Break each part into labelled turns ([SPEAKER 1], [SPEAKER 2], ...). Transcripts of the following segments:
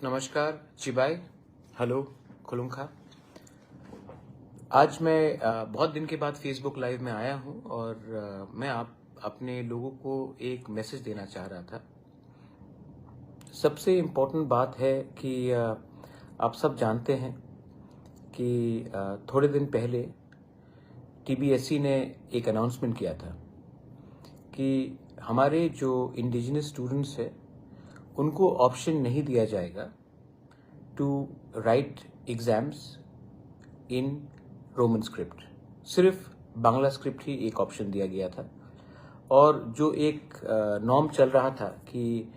[SPEAKER 1] नमस्कार चिबाई, हेलो खुलुमखा। आज मैं बहुत दिन के बाद फेसबुक लाइव में आया हूं और मैं अपने लोगों को एक मैसेज देना चाह रहा था। सबसे इम्पोर्टेंट बात है कि आप सब जानते हैं कि थोड़े दिन पहले टीबीएससी ने एक अनाउंसमेंट किया था कि हमारे जो इंडिजिनस स्टूडेंट्स हैं उनको ऑप्शन नहीं दिया जाएगा to write exams in Roman script. सिर्फ बांग्ला स्क्रिप्ट ही एक ऑप्शन दिया गया था और जो एक नॉर्म चल रहा था कि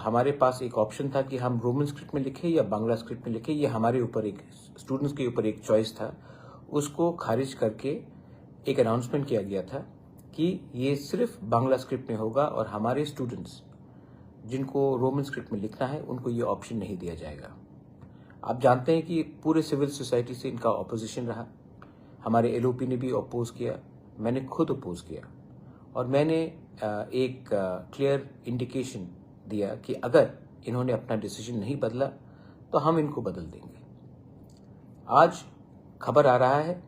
[SPEAKER 1] हमारे पास एक ऑप्शन था कि हम रोमन स्क्रिप्ट में लिखें या बांग्ला स्क्रिप्ट में लिखें, ये हमारे ऊपर एक स्टूडेंट्स के ऊपर एक चॉइस था। उसको खारिज करके एक अनाउंसमेंट किया गया था कि ये सिर्फ बांग्ला स्क्रिप्ट में होगा और हमारे स्टूडेंट्स जिनको रोमन स्क्रिप्ट में लिखना है उनको ये ऑप्शन नहीं दिया जाएगा। आप जानते हैं कि पूरे सिविल सोसाइटी से इनका ऑपोजिशन रहा। हमारे एलओपी ने भी अपोज किया, मैंने खुद अपोज किया और मैंने एक क्लियर इंडिकेशन दिया कि अगर इन्होंने अपना डिसीजन नहीं बदला तो हम इनको बदल देंगे। आज खबर आ रहा है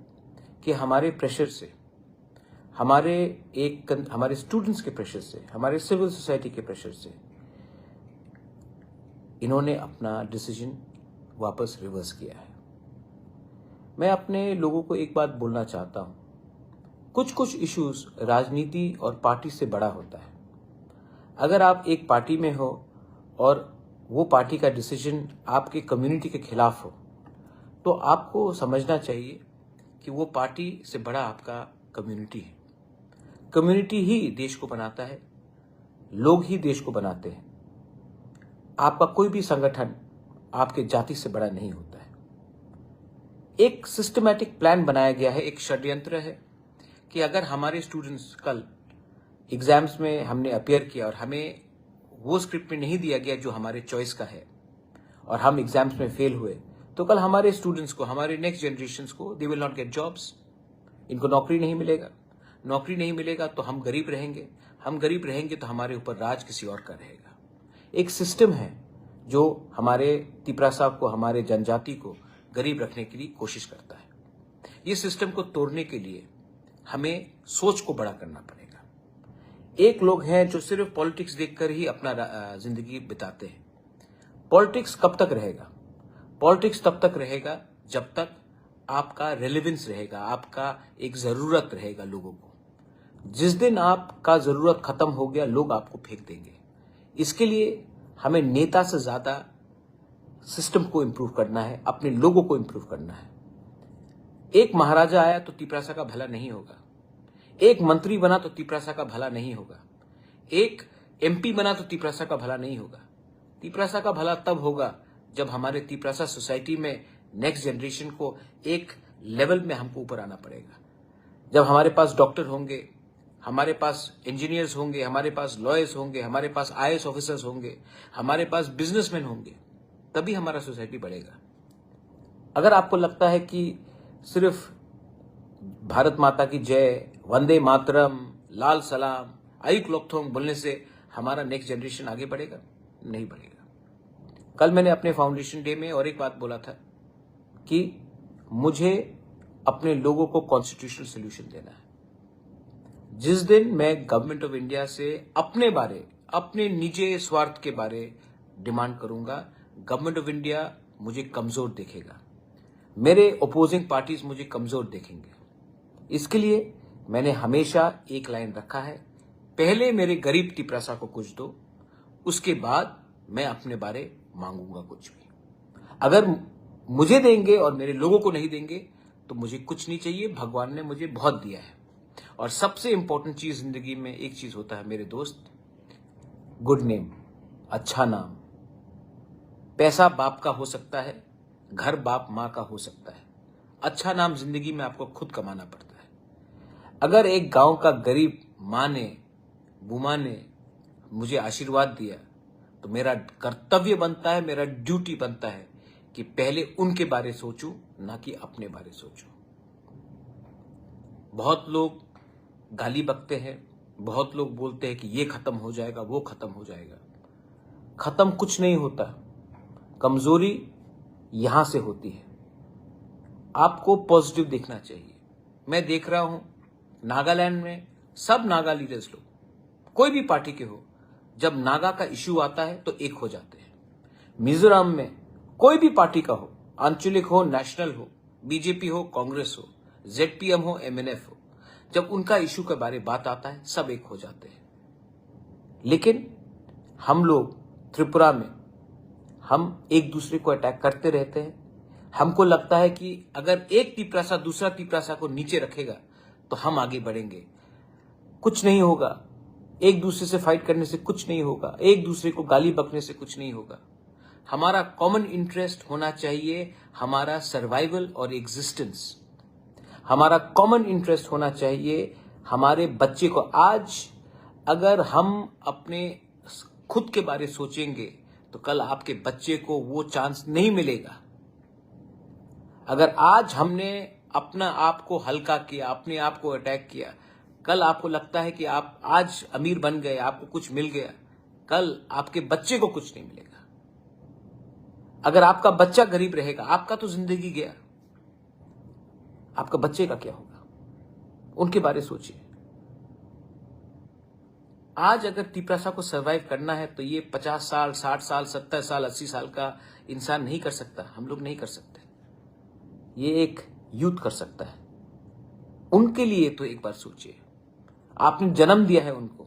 [SPEAKER 1] कि हमारे प्रेशर से, हमारे स्टूडेंट्स के प्रेशर से, हमारे सिविल सोसाइटी के प्रेशर से इन्होंने अपना डिसीजन वापस रिवर्स किया है। मैं अपने लोगों को एक बात बोलना चाहता हूं, कुछ इश्यूज राजनीति और पार्टी से बड़ा होता है। अगर आप एक पार्टी में हो और वो पार्टी का डिसीजन आपके कम्युनिटी के खिलाफ हो तो आपको समझना चाहिए कि वो पार्टी से बड़ा आपका कम्युनिटी है। कम्युनिटी ही देश को बनाता है, लोग ही देश को बनाते हैं। आपका कोई भी संगठन आपके जाति से बड़ा नहीं होता है। एक सिस्टमैटिक प्लान बनाया गया है, एक षड्यंत्र है कि अगर हमारे स्टूडेंट्स कल एग्जाम्स में हमने अपीयर किया और हमें वो स्क्रिप्ट में नहीं दिया गया जो हमारे चॉइस का है और हम एग्जाम्स में फेल हुए तो कल हमारे स्टूडेंट्स को, हमारे नेक्स्ट जनरेशन को, they will not get jobs. इनको नौकरी नहीं मिलेगा। नौकरी नहीं मिलेगा तो हम गरीब रहेंगे। हम गरीब रहेंगे तो हमारे ऊपर राज किसी और का रहेगा। एक सिस्टम है जो हमारे तिपरा साहब को, हमारे जनजाति को गरीब रखने के लिए कोशिश करता है। ये सिस्टम को तोड़ने के लिए हमें सोच को बड़ा करना पड़ेगा। एक लोग हैं जो सिर्फ पॉलिटिक्स देखकर ही अपना जिंदगी बिताते हैं। पॉलिटिक्स कब तक रहेगा? पॉलिटिक्स तब तक रहेगा जब तक आपका रेलेवेंस रहेगा, आपका एक जरूरत रहेगा लोगों को। जिस दिन आपका जरूरत खत्म हो गया, लोग आपको फेंक देंगे। इसके लिए हमें नेता से ज्यादा सिस्टम को इंप्रूव करना है, अपने लोगों को इंप्रूव करना है। एक महाराजा आया तो तिपरासा का भला नहीं होगा। एक मंत्री बना तो तिपरासा का भला नहीं होगा। एक एमपी बना तो तिपरासा का भला नहीं होगा। तिपरासा का भला तब होगा जब हमारे तिपरासा सोसाइटी में नेक्स्ट जनरेशन को एक लेवल में हमको ऊपर आना पड़ेगा। जब हमारे पास डॉक्टर होंगे, हमारे पास इंजीनियर्स होंगे, हमारे पास लॉयर्स होंगे, हमारे पास आईएएस ऑफिसर्स होंगे, हमारे पास बिजनेसमैन होंगे, तभी हमारा सोसाइटी बढ़ेगा। अगर आपको लगता है कि सिर्फ भारत माता की जय, वंदे मातरम, लाल सलाम, आयुक लोकथोंग बोलने से हमारा नेक्स्ट जनरेशन आगे बढ़ेगा, नहीं बढ़ेगा। कल मैंने अपने फाउंडेशन डे में और एक बात बोला था कि मुझे अपने लोगों को कॉन्स्टिट्यूशनल सोल्यूशन देना है। जिस दिन मैं गवर्नमेंट ऑफ इंडिया से अपने निजी स्वार्थ के बारे डिमांड करूंगा, गवर्नमेंट ऑफ इंडिया मुझे कमजोर देखेगा, मेरे अपोजिंग पार्टीज मुझे कमजोर देखेंगे। इसके लिए मैंने हमेशा एक लाइन रखा है, पहले मेरे गरीब तिपरासा को कुछ दो, उसके बाद मैं अपने बारे मांगूंगा कुछ भी। अगर मुझे देंगे और मेरे लोगों को नहीं देंगे तो मुझे कुछ नहीं चाहिए। भगवान ने मुझे बहुत दिया है और सबसे इंपॉर्टेंट चीज जिंदगी में एक चीज होता है मेरे दोस्त, गुड नेम, अच्छा नाम। पैसा बाप का हो सकता है, घर बाप मां का हो सकता है, अच्छा नाम जिंदगी में आपको खुद कमाना पड़ता है। अगर एक गांव का गरीब मां ने, बुमा ने मुझे आशीर्वाद दिया तो मेरा कर्तव्य बनता है, मेरा ड्यूटी बनता है कि पहले उनके बारे सोचूं, ना कि अपने बारे सोचूं। बहुत लोग गाली बकते हैं, बहुत लोग बोलते हैं कि ये खत्म हो जाएगा, वो खत्म हो जाएगा। खत्म कुछ नहीं होता। कमजोरी यहां से होती है। आपको पॉजिटिव देखना चाहिए। मैं देख रहा हूं नागालैंड में सब नागा लीडर्स लोग, कोई भी पार्टी के हो, जब नागा का इश्यू आता है तो एक हो जाते हैं। मिजोरम में कोई भी पार्टी का हो, आंचलिक हो, नेशनल हो, बीजेपी हो, कांग्रेस हो, जेडपीएम हो, एमएनएफ हो, जब उनका इश्यू के बारे में बात आता है सब एक हो जाते हैं। लेकिन हम लोग त्रिपुरा में हम एक दूसरे को अटैक करते रहते हैं। हमको लगता है कि अगर एक तिपरासा दूसरा तिपरासा को नीचे रखेगा तो हम आगे बढ़ेंगे। कुछ नहीं होगा, एक दूसरे से फाइट करने से कुछ नहीं होगा, एक दूसरे को गाली बकने से कुछ नहीं होगा। हमारा कॉमन इंटरेस्ट होना चाहिए हमारा सर्वाइवल और एग्जिस्टेंस। हमारा कॉमन इंटरेस्ट होना चाहिए हमारे बच्चे को। आज अगर हम अपने खुद के बारे सोचेंगे तो कल आपके बच्चे को वो चांस नहीं मिलेगा। अगर आज हमने अपना आप को हल्का किया, अपने आप को अटैक किया, कल आपको लगता है कि आप आज अमीर बन गए, आपको कुछ मिल गया, कल आपके बच्चे को कुछ नहीं मिलेगा। अगर आपका बच्चा गरीब रहेगा, आपका तो जिंदगी गया, आपका बच्चे का क्या होगा? उनके बारे सोचिए। आज अगर तिपरासा को सरवाइव करना है तो ये 50 साल, 60 साल, 70 साल, 80 साल का इंसान नहीं कर सकता। हम लोग नहीं कर सकते। ये एक यूथ कर सकता है। उनके लिए तो एक बार सोचिए। आपने जन्म दिया है उनको,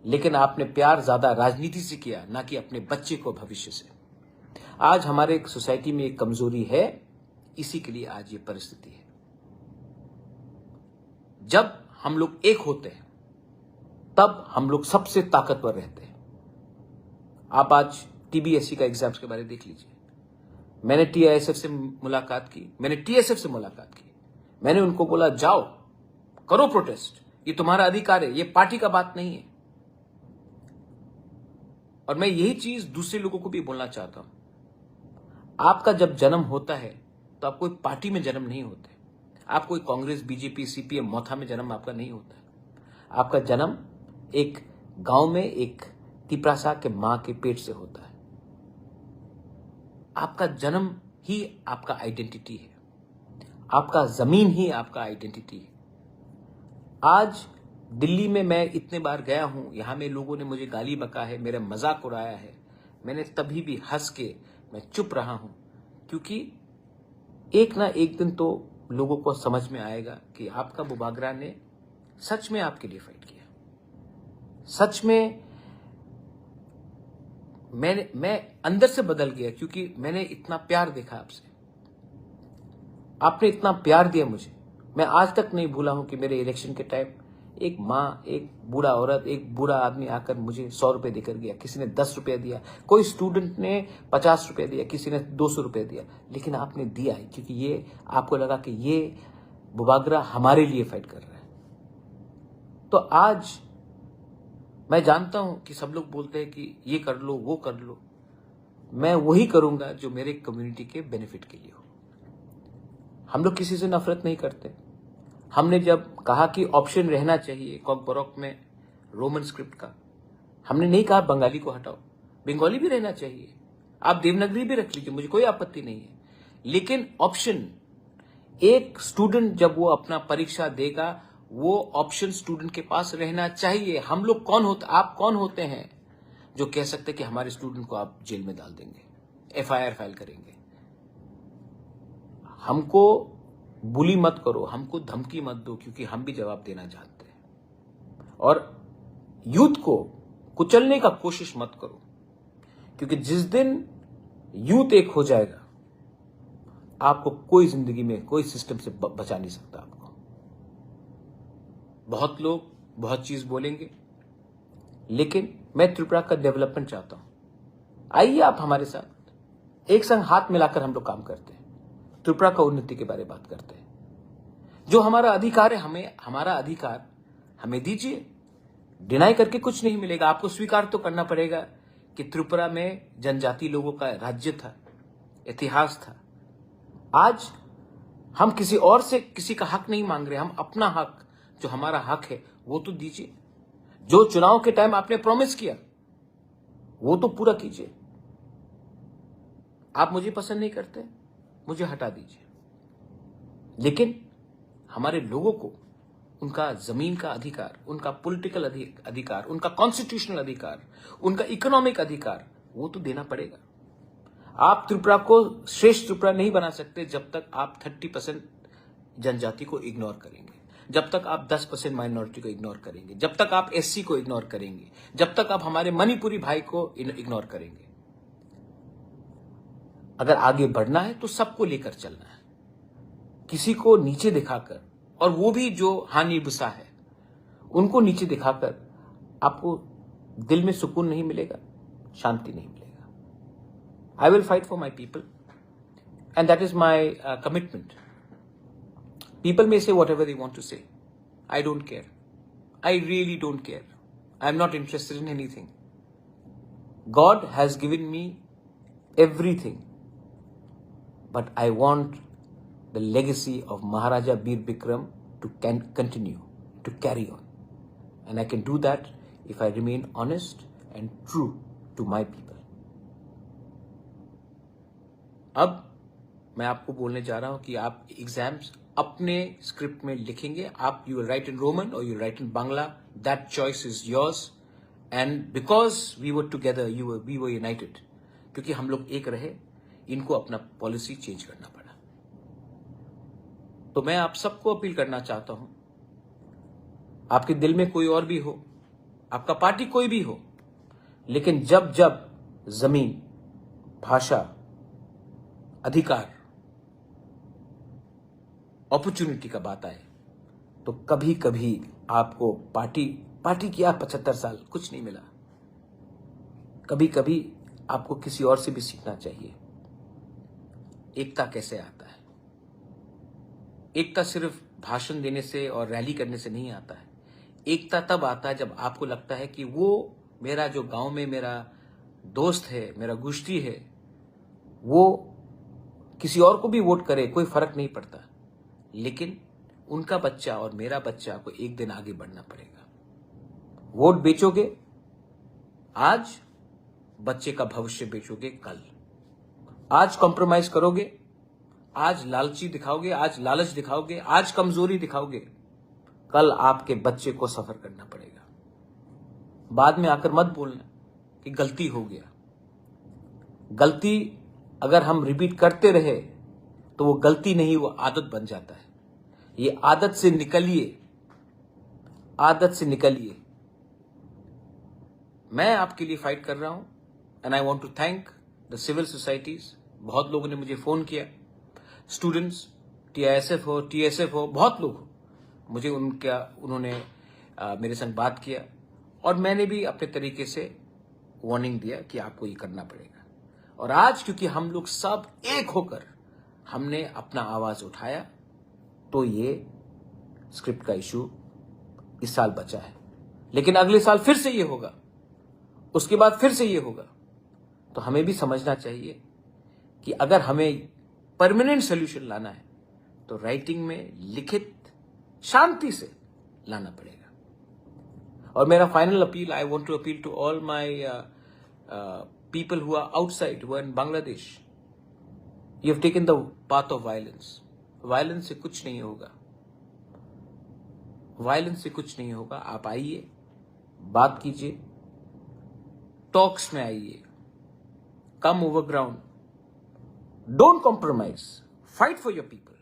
[SPEAKER 1] लेकिन आपने प्यार ज्यादा राजनीति से किया, ना कि अपने बच्चे को भविष्य से। आज हमारे एक सोसाइटी में एक कमजोरी है, इसी के लिए आज ये परिस्थिति है। जब हम लोग एक होते हैं तब हम लोग सबसे ताकतवर रहते हैं। आप आज टीबीएससी का एग्जाम्स के बारे में देख लीजिए। मैंने टीआईएसएफ से मुलाकात की, मैंने टीएसएफ से मुलाकात की। मैंने उनको बोला जाओ करो प्रोटेस्ट, ये तुम्हारा अधिकार है, ये पार्टी का बात नहीं है। और मैं यही चीज दूसरे लोगों को भी बोलना चाहता हूं। आपका जब जन्म होता है तो आप कोई पार्टी में जन्म नहीं होते। आप कोई कांग्रेस, बीजेपी, सीपीएम, मोथा में जन्म आपका नहीं होता है। आपका जन्म एक गांव में एक तिपरासा के मां के पेट से होता है। आपका जन्म ही आपका आइडेंटिटी है। आपका जमीन ही आपका आइडेंटिटी है। आज दिल्ली में मैं इतने बार गया हूं, यहां में लोगों ने मुझे गाली बका है, मेरा मजाक उड़ाया है। मैंने तभी भी हंस के मैं चुप रहा हूं, क्योंकि एक ना एक दिन तो लोगों को समझ में आएगा कि आपका बुबागरा ने सच में आपके लिए फाइट किया। सच में मैं अंदर से बदल गया, क्योंकि मैंने इतना प्यार देखा आपसे। आपने इतना प्यार दिया मुझे। मैं आज तक नहीं भूला हूं कि मेरे इलेक्शन के टाइम एक माँ, एक बूढ़ा औरत, एक बूढ़ा आदमी आकर मुझे 100 रुपए देकर गया। किसी ने 10 रुपया दिया, कोई स्टूडेंट ने 50 रुपया दिया, किसी ने 200 रुपया दिया, लेकिन आपने दिया है क्योंकि ये आपको लगा कि ये बुबागरा हमारे लिए फाइट कर रहा है। तो आज मैं जानता हूं कि सब लोग बोलते हैं कि ये कर लो, वो कर लो। मैं वही करूंगा जो मेरे कम्युनिटी के बेनिफिट के लिए हो। हम लोग किसी से नफरत नहीं करते। हमने जब कहा कि ऑप्शन रहना चाहिए कॉकबॉरोक में रोमन स्क्रिप्ट का, हमने नहीं कहा बंगाली को हटाओ, बंगाली भी रहना चाहिए, आप देवनागरी भी रख लीजिए, मुझे कोई आपत्ति नहीं है। लेकिन ऑप्शन, एक स्टूडेंट जब वो अपना परीक्षा देगा, वो ऑप्शन स्टूडेंट के पास रहना चाहिए। हम लोग कौन होते, आप कौन होते हैं जो कह सकते कि हमारे स्टूडेंट को आप जेल में डाल देंगे, एफआईआर फाइल करेंगे। हमको बुली मत करो, हमको धमकी मत दो, क्योंकि हम भी जवाब देना जानते हैं। और यूथ को कुचलने का कोशिश मत करो, क्योंकि जिस दिन यूथ एक हो जाएगा, आपको कोई जिंदगी में कोई सिस्टम से बचा नहीं सकता। आपको बहुत लोग बहुत चीज बोलेंगे, लेकिन मैं त्रिपुरा का डेवलपमेंट चाहता हूं। आइए आप हमारे साथ, एक संग हाथ मिलाकर हम लोग काम करते हैं, त्रिपुरा का उन्नति के बारे में बात करते हैं। जो हमारा अधिकार है, हमारा अधिकार हमें दीजिए। डिनाई करके कुछ नहीं मिलेगा। आपको स्वीकार तो करना पड़ेगा कि त्रिपुरा में जनजाति लोगों का राज्य था, इतिहास था। आज हम किसी और से किसी का हक नहीं मांग रहे, हम अपना हक, जो हमारा हक है वो तो दीजिए। जो चुनाव के टाइम आपने प्रॉमिस किया वो तो पूरा कीजिए। आप मुझे पसंद नहीं करते, मुझे हटा दीजिए, लेकिन हमारे लोगों को उनका जमीन का अधिकार, उनका पॉलिटिकल अधिकार, उनका कॉन्स्टिट्यूशनल अधिकार, उनका इकोनॉमिक अधिकार, वो तो देना पड़ेगा। आप त्रिपुरा को श्रेष्ठ त्रिपुरा नहीं बना सकते जब तक आप 30% जनजाति को इग्नोर करेंगे, जब तक आप 10% माइनॉरिटी को इग्नोर करेंगे, जब तक आप एससी को इग्नोर करेंगे, जब तक आप हमारे मणिपुरी भाई को इग्नोर करेंगे। अगर आगे बढ़ना है तो सबको लेकर चलना है, किसी को नीचे दिखाकर, और वो भी जो हानि बुसा है उनको नीचे दिखाकर आपको दिल में सुकून नहीं मिलेगा, शांति नहीं मिलेगा। I will fight for my people and that is my commitment. People may say whatever they want to say. I don't care. I really don't care. I'm not interested in anything. God has given me everything. But I want the legacy of Maharaja Bir Bikram to continue, to carry on. And I can do that if I remain honest and true to my people. अब मैं आपको बोलने जा रहा हूं कि आप exams अपने स्क्रिप्ट में लिखेंगे। आप you will write in Roman और you write in Bangla, that choice is yours. And because we were together, we were united, क्योंकि हम लोग एक रहे, इनको अपना पॉलिसी चेंज करना पड़ा। तो मैं आप सबको अपील करना चाहता हूं, आपके दिल में कोई और भी हो, आपका पार्टी कोई भी हो, लेकिन जब जब जमीन, भाषा, अधिकार, अपॉर्चुनिटी का बात आए तो कभी कभी आपको पार्टी किया 75 साल कुछ नहीं मिला, कभी कभी आपको किसी और से भी सीखना चाहिए। एकता कैसे आता है? एकता सिर्फ भाषण देने से और रैली करने से नहीं आता है। एकता तब आता है जब आपको लगता है कि वो मेरा जो गांव में मेरा दोस्त है, मेरा गोष्ठी है, वो किसी और को भी वोट करे, कोई फर्क नहीं पड़ता, लेकिन उनका बच्चा और मेरा बच्चा को एक दिन आगे बढ़ना पड़ेगा। वोट बेचोगे आज, बच्चे का भविष्य बेचोगे कल। आज कॉम्प्रोमाइज करोगे, आज लालची दिखाओगे, आज लालच दिखाओगे, आज कमजोरी दिखाओगे, कल आपके बच्चे को सफर करना पड़ेगा। बाद में आकर मत बोलना कि गलती हो गया। गलती अगर हम रिपीट करते रहे तो वो गलती नहीं, वो आदत बन जाता है। ये आदत से निकलिए, आदत से निकलिए। मैं आपके लिए फाइट कर रहा हूं and I want to thank the civil societies. बहुत लोगों ने मुझे फोन किया, स्टूडेंट्स, टीआईएसएफ हो, टीएसएफ हो, बहुत लोग मुझे उन्होंने मेरे संग बात किया और मैंने भी अपने तरीके से वार्निंग दिया कि आपको ये करना पड़ेगा। और आज क्योंकि हम लोग सब एक होकर हमने अपना आवाज उठाया, तो ये स्क्रिप्ट का इशू इस साल बचा है, लेकिन अगले साल फिर से ये होगा, उसके बाद फिर से ये होगा। तो हमें भी समझना चाहिए कि अगर हमें परमानेंट सोल्यूशन लाना है तो राइटिंग में लिखित शांति से लाना पड़ेगा। और मेरा final appeal, I want to appeal to all my people who are outside, who are in Bangladesh. You have taken the path of violence. Violence से कुछ नहीं होगा, वायलेंस से कुछ नहीं होगा। आप आइए, बात कीजिए, टॉक्स में आइए, come over ground, don't compromise, fight for your people.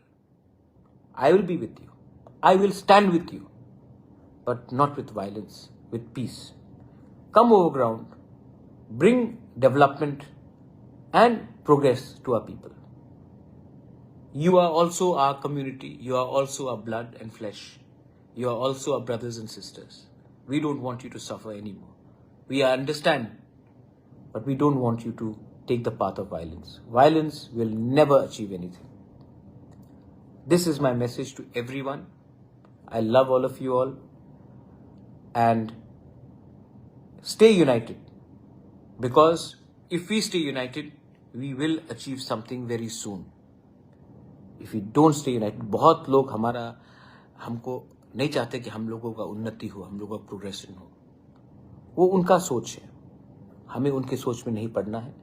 [SPEAKER 1] I will be with you, I will stand with you, but not with violence, with peace. Come over ground, bring development and progress to our people. You are also our community. You are also our blood and flesh. You are also our brothers and sisters. We don't want you to suffer anymore. We understand, but we don't want you to take the path of violence. Violence will never achieve anything. This is my message to everyone. I love all of you all. And stay united. Because if we stay united, we will achieve something very soon. If we don't stay united, बहुत लोग हमको नहीं चाहते कि हम लोगों का उन्नति हो, हम लोगों का प्रोग्रेशन हो। वो उनका सोच है, हमें उनके सोच में नहीं पड़ना है।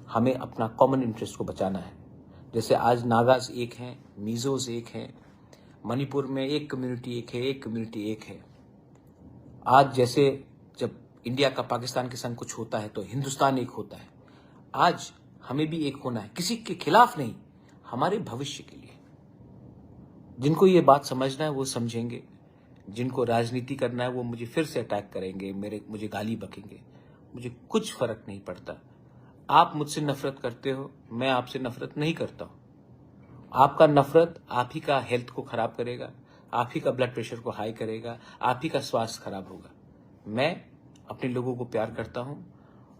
[SPEAKER 1] हमें अपना कॉमन इंटरेस्ट को बचाना है। जैसे आज नागाज एक हैं, मिजोज एक हैं, मणिपुर में एक कम्युनिटी एक है, एक कम्युनिटी एक है। आज जैसे जब इंडिया का पाकिस्तान के संग कुछ होता है तो हिंदुस्तान एक होता है। आज हमें भी एक होना है, किसी के खिलाफ नहीं, हमारे भविष्य के लिए। जिनको ये बात समझना है वो समझेंगे, जिनको राजनीति करना है वो मुझे फिर से अटैक करेंगे, मुझे गाली बकेंगे, मुझे कुछ फर्क नहीं पड़ता। आप मुझसे नफरत करते हो, मैं आपसे नफरत नहीं करता हूं। आपका नफरत आप ही का हेल्थ को खराब करेगा, आप ही का ब्लड प्रेशर को हाई करेगा, आप ही का स्वास्थ्य खराब होगा। मैं अपने लोगों को प्यार करता हूं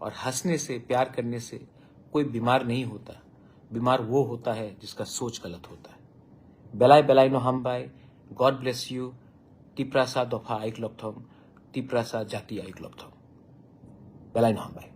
[SPEAKER 1] और हंसने से, प्यार करने से कोई बीमार नहीं होता। बीमार वो होता है जिसका सोच गलत होता है। बेलाय बेलाय नो हामबाय, गॉड ब्लेस यू, टिप्रासा दफा आइक्लप्थम, टिप्रासा जाति आइक्लप्थम, बेलाय नो हामबाय।